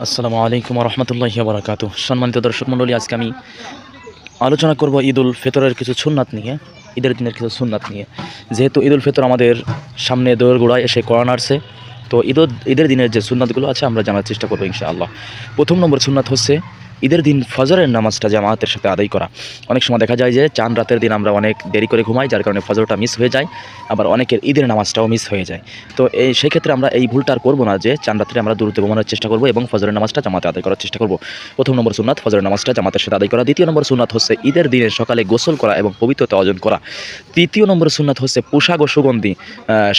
আসসালামু আলাইকুম রহমতুল্লাহি বারাকাতুহু। সম্মানিত দর্শক মণ্ডলী, আজকে আমি আলোচনা করব ঈদ উল ফিতরের কিছু সুন্নাত নিয়ে, ঈদের দিনের কিছু সুন্নাত নিয়ে। যেহেতু ঈদ উল ফিতর আমাদের সামনে দোরগোড়ায় এসে কোরআন আসছে, তো ঈদের দিনের যে সুন্নাতগুলো আছে আমরা জানার চেষ্টা করবো ইনশাআল্লাহ। প্রথম নম্বর সুন্নাত হচ্ছে ঈদের দিন ফজরের নামাজটা জামাতের সাথে আদায় করা। অনেক সময় দেখা যায় যে চাঁদ রাতের দিন আমরা অনেক দেরি করে ঘুমাই, যার কারণে ফজরটা মিস হয়ে যায়, আবার অনেকের ঈদের নামাজটাও মিস হয়ে যায়। তো সেই ক্ষেত্রে আমরা এই ভুলটা আর করবো না, যে চাঁদ রাত্রে আমরা দ্রুত ঘুমানোর চেষ্টা করবো এবং ফজরের নামাজটা জামাতে আদায় করার চেষ্টা করবো। প্রথম নম্বর সুন্নাত ফজরের নামাজটা জামাতের সাথে আদায় করা। দ্বিতীয় নম্বর সুন্নাত হচ্ছে ঈদের দিনের সকালে গোসল করা এবং পবিত্রতা অর্জন করা। তৃতীয় নম্বর সুন্নাত হচ্ছে পোশাক ও সুগন্ধি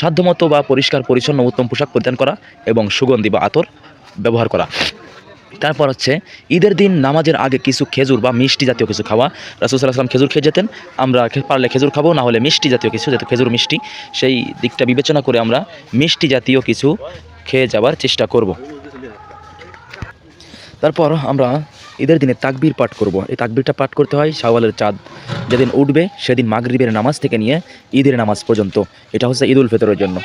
সাধ্যমতো বা পরিষ্কার পরিচ্ছন্ন উত্তম পোশাক পরিধান করা এবং সুগন্ধি বা আতর ব্যবহার করা। তারপর হচ্ছে ঈদের দিন নামাজের আগে কিছু খেজুর বা মিষ্টি জাতীয় কিছু খাওয়া। রাসূল সাল্লাল্লাহু আলাইহি ওয়াসাল্লাম খেজুর খেয়ে যেতেন, আমরা পারলে খেজুর খাবো, না হলে মিষ্টি জাতীয় কিছু, যেহেতু খেজুর মিষ্টি, সেই দিকটা বিবেচনা করে আমরা মিষ্টি জাতীয় কিছু খেয়ে যাওয়ার চেষ্টা করব। তারপর আমরা ঈদের দিনে তাকবীর পাঠ করব। এই তাকবীরটা পাঠ করতে হয় শাওয়ালের চাঁদ যেদিন উঠবে সেদিন মাগরিবের নামাজ থেকে নিয়ে ঈদের নামাজ পর্যন্ত। এটা হচ্ছে ঈদ উল ফিতরের জন্য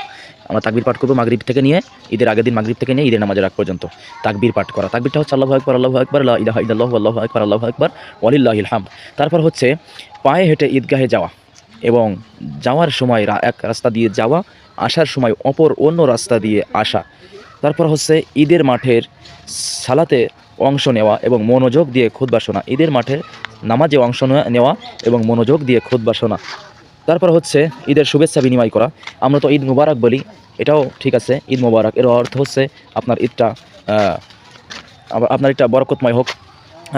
আমরা তাকবীর পাঠ করব, মাগরিব থেকে নিয়ে ঈদের আগের দিন মাগরিব থেকে নিয়ে ঈদের নামাজের আগ পর্যন্ত তাকবীর পাঠ করা। তাকবীরটা হচ্ছে আল্লাহু আকবার, আল্লাহু আকবার, লা ইলাহা ইল্লাল্লাহু, আল্লাহু আকবার, আল্লাহু আকবার, ওয়ালিল্লাহিল হামদ। তারপর হচ্ছে পায়ে হেঁটে ঈদগাহে যাওয়া এবং যাওয়ার সময় এক রাস্তা দিয়ে যাওয়া, আসার সময় অন্য রাস্তা দিয়ে আসা। তারপর হচ্ছে ঈদের মাঠের সালাতে অংশ নেওয়া এবং মনোযোগ দিয়ে খুতবা শোনা। ঈদের মাঠের নামাজে অংশ নেওয়া এবং মনোযোগ দিয়ে খুতবা শোনা। তারপর হচ্ছে ঈদের শুভেচ্ছা বিনিময় করা। আমরা তো ঈদ মুবারক বলি, এটাও ঠিক আছে, ঈদ মুবারক এর অর্থ হচ্ছে আপনার ঈদটা আপনার একটা বরকতময় হোক।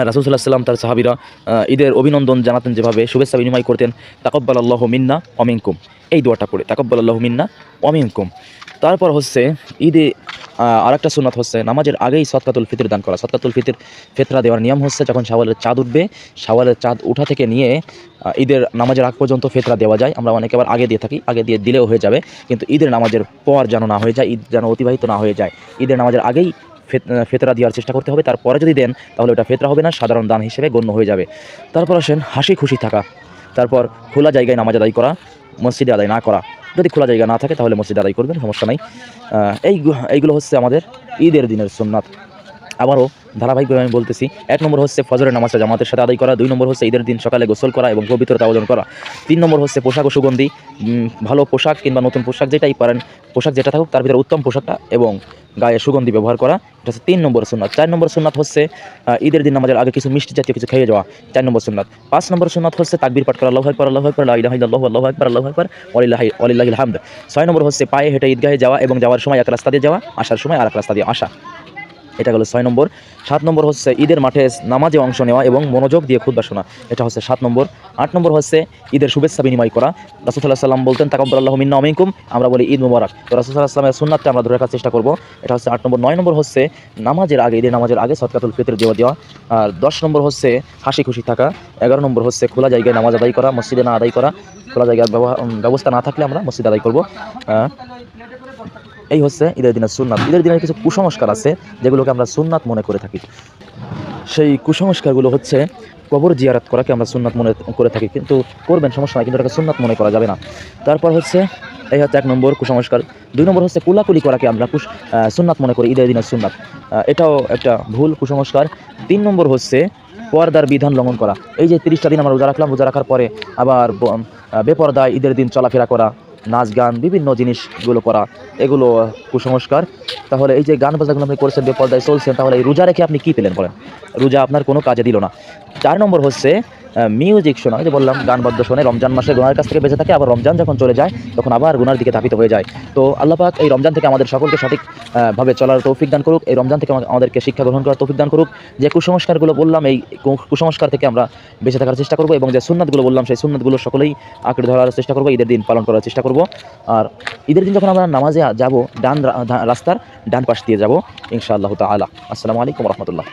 রাসূল সাল্লাল্লাহু আলাইহি ওয়াসাল্লাম তার সাহাবীরা ঈদের অভিনন্দন জানাতেন, যেভাবে শুভেচ্ছা বিনিময় করতেন, তাকাব্বালাল্লাহু মিন্না ওয়া মিনকুম, এই দোয়াটা পড়ে, তাকাব্বালাল্লাহু মিন্না ওয়া মিনকুম। তারপর হচ্ছে ঈদে আরেকটা সুন্নাত হচ্ছে নামাজের আগেই সদকাতুল ফিতর দান করা। সদকাতুল ফিতরা দেওয়ার নিয়ম হচ্ছে যখন শাওয়ালের চাঁদ উঠবে, শাওয়ালের চাঁদ উঠা থেকে নিয়ে ঈদের নামাজের আগ পর্যন্ত ফিতরা দেওয়া যায়। আমরা অনেকে আবার আগে দিয়ে থাকি, আগে দিয়ে দিলেও হয়ে যাবে, কিন্তু ঈদের নামাজের পর যেন না হয়ে যায়, ঈদ যেন অতিবাহিত না হয়ে যায়। ঈদের নামাজের আগেই ফিতরা দেওয়ার চেষ্টা করতে হবে। তারপরে যদি দেন তাহলে ওটা ফিতরা হবে না, সাধারণ দান হিসেবে গণ্য হয়ে যাবে। তারপর আসেন হাসি খুশি থাকা। তারপর খোলা জায়গায় নামাজ আদায় করা, মসজিদে আদায় না করা। যদি খোলা জায়গা না থাকে তাহলে মসজিদে আদায় করবেন, সমস্যা নাই। এইগুলো হচ্ছে আমাদের ঈদের দিনের সুন্নাত। আবারও ধারাবাহিকভাবে আমি বলতেছি, 1 নম্বর হচ্ছে ফজরের নামাজটা জামাতের সাথে আদায় করা। 2 নম্বর হচ্ছে ঈদের দিন সকালে গোসল করা এবং পবিত্রতা অর্জন করা। 3 নম্বর হচ্ছে পোশাক ও সুগন্ধি, ভালো পোশাক কিংবা নতুন পোশাক যেটাই পারেন, পোশাক যেটা থাকুক তার ভিতরে উত্তম পোশাকটা এবং গায়ে সুগন্ধি ব্যবহার করা। এটা হচ্ছে 3 নম্বর সুন্নাত। 4 নম্বর সুন্নাত হচ্ছে ঈদের দিন নামাজের আগে কিছু মিষ্টি জাতীয় কিছু খেয়ে যাওয়া, 4 নম্বর সুন্নাত। 5 নম্বর সুন্নাত হচ্ছে তাকবীর পাঠ করা, আল্লাহু আকবার, আল্লাহু আকবার, লা ইলাহা ইল্লাল্লাহু, আল্লাহু আকবার, আল্লাহু আকবার, ওয়ালিল্লাহিল হামদ। 6 নম্বর হচ্ছে পায়ে হেঁটে ঈদগাহে যাওয়া এবং যাওয়ার সময় এক রাস্তা দিয়ে যাওয়া, আসার সময় আরেক রাস্তা দিয়ে আসা। এটা হলো 6 নম্বর। 7 নম্বর হচ্ছে ঈদের মাঠে নামাজে অংশ নেওয়া এবং মনোযোগ দিয়ে খুতবা শোনা, এটা হচ্ছে 7 নম্বর। 8 নম্বর হচ্ছে ঈদের শুভেচ্ছা বিনিময় করা। রাসূল সাল্লাল্লাহু আলাইহি ওয়াসাল্লাম বলতেন, তাকাব্বালাল্লাহু মিন্না ওয়া মিনকুম, আমরা বলি ঈদ মুবারক। তো রাসূল সাল্লাল্লাহু আলাইহি ওয়াসাল্লামের সুন্নাতটা আমরা ধরে রাখার চেষ্টা করব, এটা হচ্ছে 8 নম্বর। 9 নম্বর হচ্ছে নামাজের আগে, ঈদের নামাজের আগে সদকাতুল ফিতর দেওয়া। আর 10 নম্বর হচ্ছে হাসি খুশি থাকা। 11 নম্বর হচ্ছে খোলা জায়গায় নামাজ আদায় করা, মসজিদে না আদায় করা। খোলা জায়গার ব্যবস্থা না থাকলে আমরা মসজিদে আদায় করব। এই হচ্ছে ঈদের দিনের সুন্নাত। ঈদের দিনের কিছু কুসংস্কার আছে যেগুলোকে আমরা সুন্নাত মনে করে থাকি। সেই কুসংস্কারগুলো হচ্ছে কবর জিয়ারত করাকে আমরা সুন্নাত মনে করে থাকি, কিন্তু করবেন, সমস্যা নয়, কিন্তু এটাকে সুন্নাত মনে করা যাবে না। তারপর হচ্ছে এই হচ্ছে 1 নম্বর কুসংস্কার। 2 নম্বর হচ্ছে কুলাকুলি করাকে আমরা সুন্নাত মনে করি, ঈদের দিনের সুন্নাত, এটাও একটা ভুল কুসংস্কার। 3 নম্বর হচ্ছে পর্দার বিধান লঙ্ঘন করা। এই যে 30টা দিন আমরা রোজা রাখলাম, রোজা রাখার পরে আবার বেপরদায় ঈদের দিন চলাফেরা করা, নাচ গান বিভিন্ন জিনিসগুলো করা, এগুলো কুসংস্কার। তাহলে এই যে গান বাজনাগুলো আপনি করছেন, বেপরদায় চলছেন, তাহলে এই রোজা রেখে আপনি কী পেলেন বলেন? রোজা আপনার কোনো কাজে দিল না। 4 নম্বর হচ্ছে মিউজিক শোনা। যে বললাম, গান বাদ্য শোনে রমজান মাসে গুনাহের কাছ থেকে বেঁচে থাকে, আবার রমজান যখন চলে যায় তখন আবার গুনার দিকে ধাবিত হয়ে যায়। তো আল্লাহ পাক এই রমজান থেকে আমাদের সকলকে সঠিক ভাবে চলার তৌফিক দান করুক, এই রমজান থেকে আমাদেরকে শিক্ষা গ্রহণ করার তৌফিক দান করুক। যে কুসংস্কারগুলো বললাম, এই কুসংস্কার থেকে আমরা বেঁচে থাকার চেষ্টা করব, এবং যে সুন্নাতগুলো বললাম সেই সুন্নাতগুলো সকলেই আঁকড়ে ধরার চেষ্টা করব, ঈদের দিন পালন করার চেষ্টা করব। আর ঈদের দিন যখন আমরা নামাজে যাব, রাস্তার ডান পাশ দিয়ে যাব ইনশাআল্লাহু তাআলা। আসসালামু আলাইকুম ওয়া রাহমাতুল্লাহ।